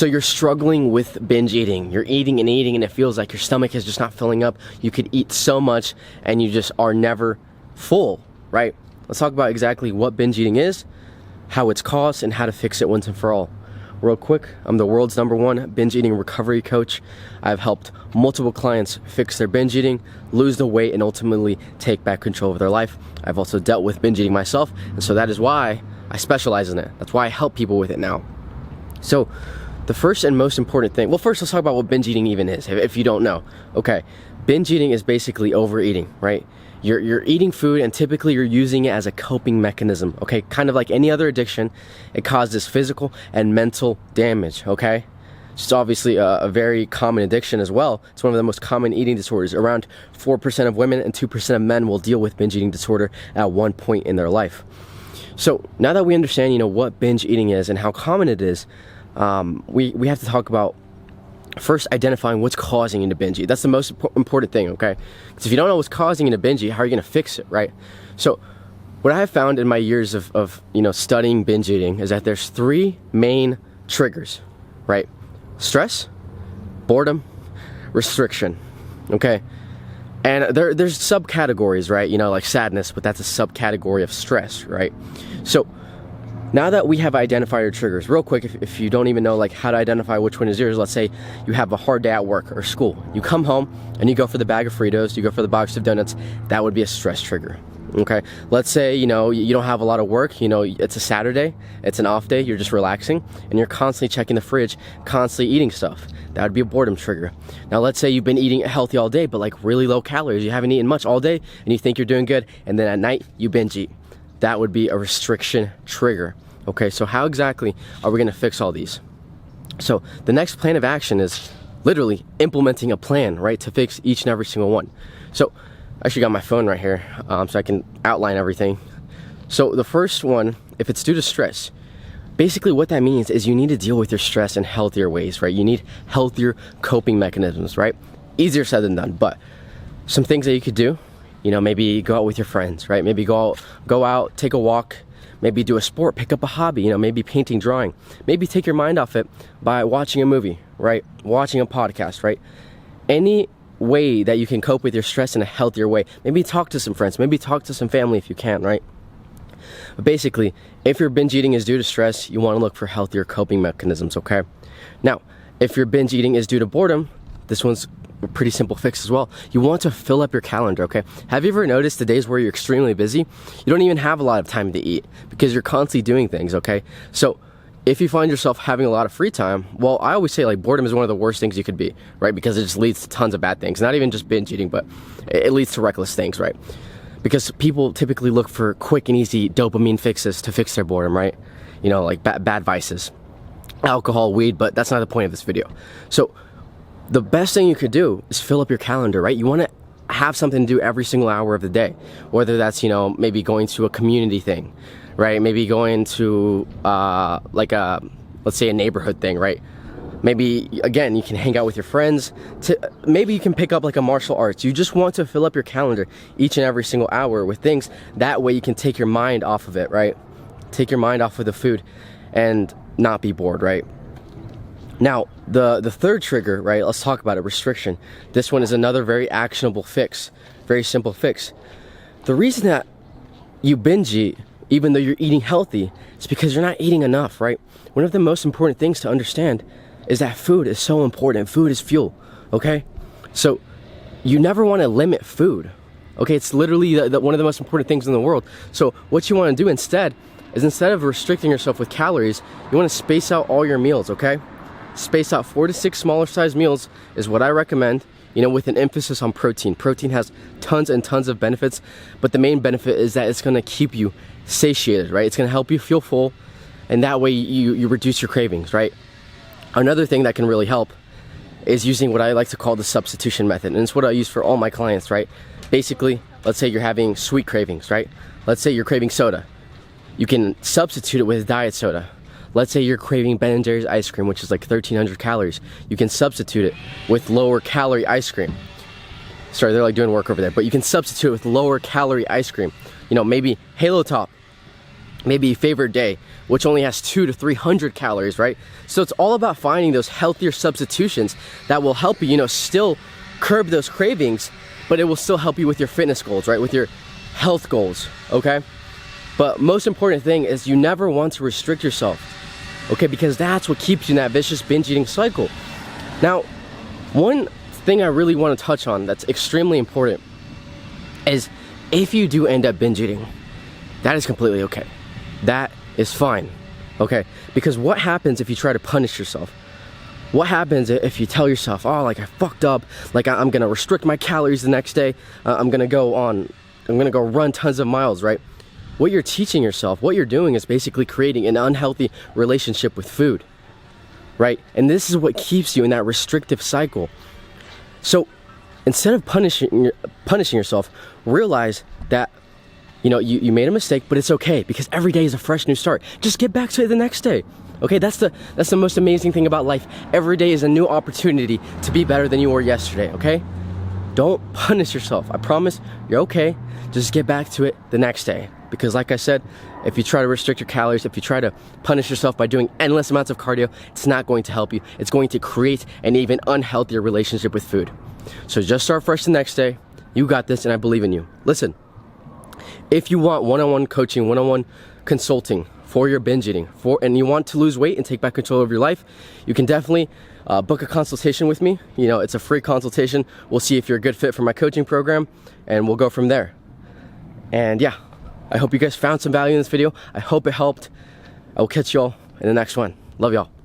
So you're struggling with binge eating. You're eating and eating and it feels like your stomach is just not filling up. You could eat so much and you just are never full, right? Let's talk about exactly what binge eating is, how it's caused, and how to fix it once and for all. Real quick, I'm the world's #1 binge eating recovery coach. I've helped multiple clients fix their binge eating, lose the weight, and ultimately take back control of their life. I've also dealt with binge eating myself, and so that is why I specialize in it. That's why I help people with it now. So the first and most important thing, well, first let's talk about what binge eating even is, if you don't know. Okay, binge eating is basically overeating, right? You're eating food and typically you're using it as a coping mechanism, okay? Kind of like any other addiction, it causes physical and mental damage, okay? It's obviously a very common addiction as well. It's one of the most common eating disorders. Around 4% of women and 2% of men will deal with binge eating disorder at one point in their life. So now that we understand, what binge eating is and how common it is, we have to talk about first identifying what's causing you to binge eat. That's the most important thing, okay? Because if you don't know what's causing you to binge eat, how are you going to fix it, right? So what I have found in my years of studying binge eating is that there's 3 main triggers, right? Stress, boredom, restriction, okay? And there's subcategories, right? Like sadness, but that's a subcategory of stress, right? So now that we have identified our triggers, real quick, if you don't even know like how to identify which one is yours, let's say you have a hard day at work or school. You come home and you go for the bag of Fritos, you go for the box of donuts, that would be a stress trigger, okay? Let's say, you don't have a lot of work, it's a Saturday, it's an off day, you're just relaxing, and you're constantly checking the fridge, constantly eating stuff. That would be a boredom trigger. Now let's say you've been eating healthy all day, but like really low calories, you haven't eaten much all day, and you think you're doing good, and then at night, you binge eat. That would be a restriction trigger. Okay, so how exactly are we gonna fix all these? So the next plan of action is literally implementing a plan, right, to fix each and every single one. So I actually got my phone right here, so I can outline everything. So the first one, if it's due to stress, basically what that means is you need to deal with your stress in healthier ways, right? You need healthier coping mechanisms, right? Easier said than done, but some things that you could do, maybe go out with your friends, right? Maybe go out, take a walk, maybe do a sport, pick up a hobby, maybe painting, drawing. Maybe take your mind off it by watching a movie, right? Watching a podcast, right? Any way that you can cope with your stress in a healthier way. Maybe talk to some friends, maybe talk to some family if you can, right? But basically, if your binge eating is due to stress, you want to look for healthier coping mechanisms, okay? Now, if your binge eating is due to boredom, this one's a pretty simple fix as well. You want to fill up your calendar, okay? Have you ever noticed the days where you're extremely busy, you don't even have a lot of time to eat because you're constantly doing things, okay? So if you find yourself having a lot of free time, well, I always say like boredom is one of the worst things you could be, right? Because it just leads to tons of bad things. Not even just binge eating, but it leads to reckless things, right? Because people typically look for quick and easy dopamine fixes to fix their boredom, right? Like bad vices, alcohol, weed, but that's not the point of this video. So the best thing you could do is fill up your calendar, right? You want to have something to do every single hour of the day, whether that's, maybe going to a community thing, right? Maybe going to let's say a neighborhood thing, right? Maybe, again, you can hang out with your friends. Maybe you can pick up like a martial arts. You just want to fill up your calendar each and every single hour with things. That way you can take your mind off of it, right? Take your mind off of the food and not be bored, right? Now, the third trigger, right, let's talk about it, restriction. This one is another very actionable fix, very simple fix. The reason that you binge eat, even though you're eating healthy, is because you're not eating enough, right? One of the most important things to understand is that food is so important. Food is fuel, okay? So you never want to limit food, okay? It's literally one of the most important things in the world. So what you want to do instead of restricting yourself with calories, you want to space out all your meals, okay? Space out 4 to 6 smaller size meals is what I recommend, with an emphasis on protein. Protein has tons and tons of benefits, but the main benefit is that it's going to keep you satiated, right? It's going to help you feel full, and that way you reduce your cravings, right? Another thing that can really help is using what I like to call the substitution method, and it's what I use for all my clients, right? Basically, let's say you're having sweet cravings, right? Let's say you're craving soda. You can substitute it with diet soda. Let's say you're craving Ben & Jerry's ice cream, which is like 1,300 calories. You can substitute it with lower calorie ice cream. Sorry, they're like doing work over there, but you can substitute it with lower calorie ice cream. Maybe Halo Top. maybe your favorite day, which only has 200 to 300 calories, right? So it's all about finding those healthier substitutions that will help you, still curb those cravings, but it will still help you with your fitness goals, right? With your health goals, okay? But most important thing is you never want to restrict yourself, okay? Because that's what keeps you in that vicious binge eating cycle. Now, one thing I really want to touch on that's extremely important is if you do end up binge eating, that is completely okay. That is fine, okay? Because what happens if you try to punish yourself? What happens if you tell yourself, oh, like I fucked up, like I'm gonna restrict my calories the next day, I'm gonna go run tons of miles, right? What you're teaching yourself, what you're doing is basically creating an unhealthy relationship with food, right? And this is what keeps you in that restrictive cycle. So instead of punishing yourself, realize that you made a mistake, but it's okay because every day is a fresh new start. Just get back to it the next day. Okay, that's the most amazing thing about life. Every day is a new opportunity to be better than you were yesterday, okay? Don't punish yourself. I promise you're okay. Just get back to it the next day. Because like I said, if you try to restrict your calories, if you try to punish yourself by doing endless amounts of cardio, it's not going to help you. It's going to create an even unhealthier relationship with food. So just start fresh the next day. You got this, and I believe in you. Listen. If you want one-on-one coaching, one-on-one consulting for your binge eating, and you want to lose weight and take back control of your life, you can definitely book a consultation with me. It's a free consultation. We'll see if you're a good fit for my coaching program, and we'll go from there. And yeah, I hope you guys found some value in this video. I hope it helped. I will catch y'all in the next one. Love y'all.